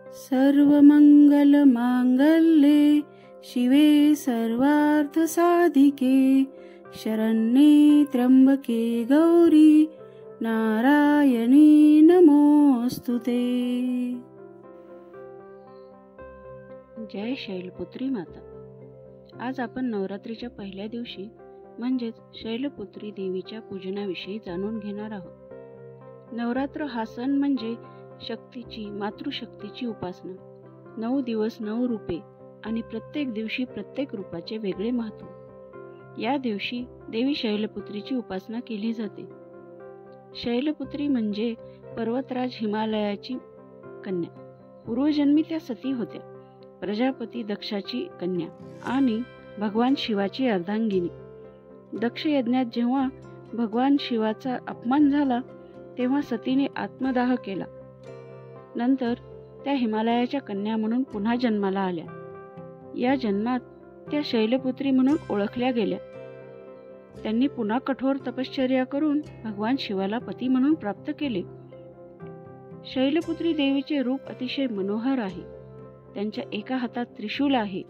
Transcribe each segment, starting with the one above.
सर्वमंगलमांगल्ये शिवे सर्वार्थसाधिके शरण्ये त्र्यंबके गौरी नारायणी नमोस्तुते। जय शैलपुत्री माता। आज आपण नवरात्रीच्या पहिल्या दिवशी म्हणजेच शैलपुत्री देवीच्या पूजनाविषयी जाणून घेणार आहोत। नवरात्र हा सण म्हणजे शक्तीची, मातृशक्तीची उपासना। 9 दिवस 9 रूपे आणि प्रत्येक दिवशी प्रत्येक रूपाचे वेगळे महत्त्व। या दिवशी देवी शैलपुत्रीची उपासना केली जाते। शैलपुत्री म्हणजे पर्वतराज हिमालयाची कन्या। पूर्वजन्मी त्या सती होत्या, प्रजापती दक्षाची कन्या आणि भगवान शिवाची अर्धांगिनी। दक्ष यज्ञात जेव्हा भगवान शिवाचा अपमान झाला तेव्हा सतीने आत्मदाह केला। नंतर त्या हिमालयाच्या कन्या म्हणून पुन्हा जन्माला आल्या। या जन्मात त्या शैलपुत्री म्हणून ओळखल्या गेल्या। त्यांनी पुन्हा कठोर तपश्चर्या करून भगवान शिवाला पती म्हणून प्राप्त केले। शैलपुत्री देवीचे रूप अतिशय मनोहर आहे। त्यांच्या एका हातात त्रिशूल आहे,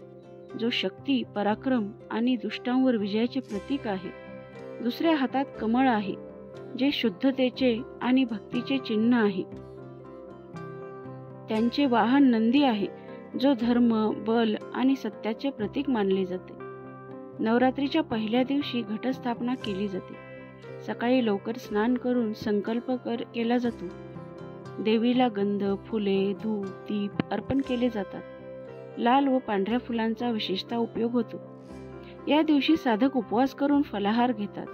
जो शक्ती, पराक्रम आणि दुष्टांवर विजयाचे प्रतीक आहे। दुसऱ्या हातात कमळ आहे, जे शुद्धतेचे आणि भक्तीचे चिन्ह आहे। त्यांचे वाहन नंदी आहे, जो धर्म, बल आणि सत्याचे प्रतीक मानले जाते। नवरात्रीच्या पहिल्या दिवशी घटस्थापना केली जाते। सकाळी लवकर स्नान करून संकल्प केला जातो। देवीला गंध, फुले, धूप, दीप अर्पण केले जातात। लाल व पांढऱ्या फुलांचा विशेषतः उपयोग होतो। या दिवशी साधक उपवास करून फलाहार घेतात।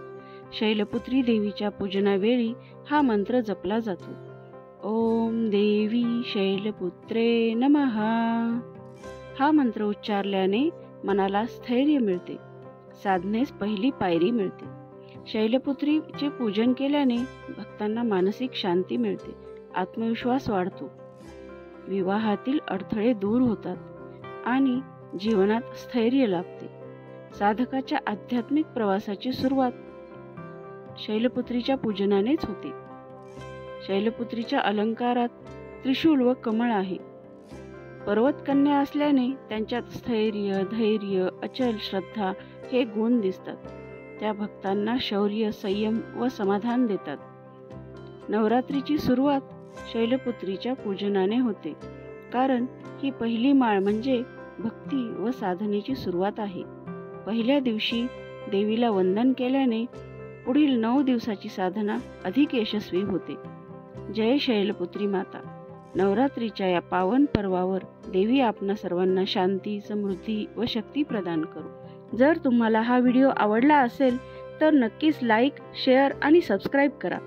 शैलपुत्री देवीच्या पूजनावेळी हा मंत्र जपला जातो। ओम देवी शैलपुत्रे नमः। हा मंत्र उच्चारल्याने मनाला स्थैर्य मिळते, साधनेस पहिली पायरी मिळते। शैलपुत्रीचे पूजन केल्याने भक्तांना मानसिक शांती मिळते, आत्मविश्वास वाढतो, विवाहातील अडथळे दूर होतात आणि जीवनात स्थैर्य लाभते। साधकाच्या आध्यात्मिक प्रवासाची सुरुवात शैलपुत्रीच्या पूजनानेच होते। शैलपुत्रीच्या अलंकारात त्रिशूल व कमळ आहे। पर्वतकन्या असल्याने त्यांच्यात स्थैर्य, धैर्य, अचल श्रद्धा हे गुण दिसतात। त्या भक्तांना शौर्य, संयम व समाधान देतात। नवरात्रीची सुरुवात शैलपुत्रीच्या पूजनाने होते, कारण ही पहिली माळ म्हणजे भक्ती व साधनेची सुरुवात आहे। पहिल्या दिवशी देवीला वंदन केल्याने पुढील 9 दिवसाची साधना अधिक यशस्वी होते। जय शैलपुत्री माता। नवरात्रीच्या या पावन पर्वावर देवी आपणा सर्वांना शांती, समृद्धी व शक्ती प्रदान करो। जर तुम्हाला हा व्हिडिओ आवडला असेल तर नक्कीच लाईक, शेअर आणि सबस्क्राईब करा।